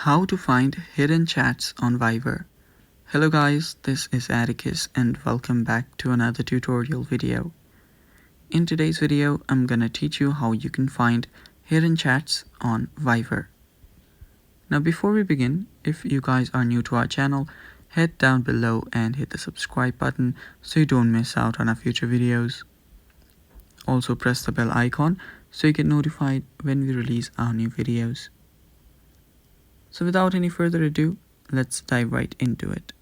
How to find hidden chats on Viber. Hello guys, this is Atticus and welcome back to another tutorial video. In today's video, I'm gonna teach you how you can find hidden chats on Viber. Now before we begin, if you guys are new to our channel, head down below and hit the subscribe button so you don't miss out on our future videos. Also press the bell icon so you get notified when we release our new videos. So without any further ado, let's dive right into it.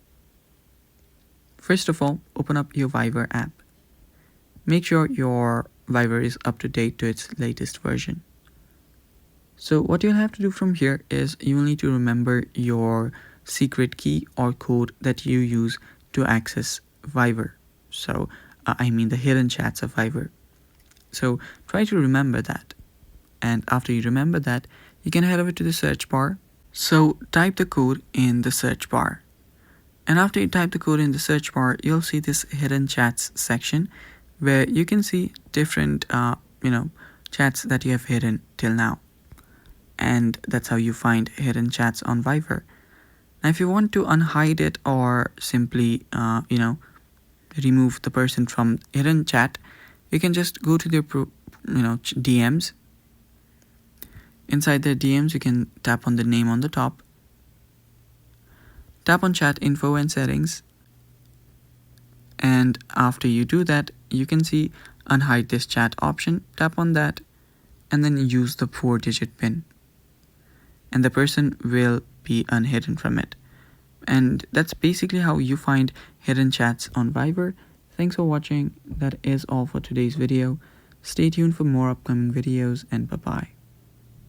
First of all, open up your Viber app. Make sure your Viber is up to date to its latest version. So what you'll have to do from here is you will need to remember your secret key or code that you use to access Viber. So I mean the hidden chats of Viber. So try to remember that. And after you remember that, you can head over to the search bar. So type the code in the search bar. And after you type the code in the search bar, you'll see this hidden chats section where you can see different chats that you have hidden till now. And that's how you find hidden chats on Viber. Now if you want to unhide it or simply remove the person from hidden chat, you can just go to their DMs. Inside their DMs, you can tap on the name on the top. Tap on chat info and settings. And after you do that, you can see unhide this chat option. Tap on that and then use the 4-digit PIN. And the person will be unhidden from it. And that's basically how you find hidden chats on Viber. Thanks for watching. That is all for today's video. Stay tuned for more upcoming videos and bye-bye.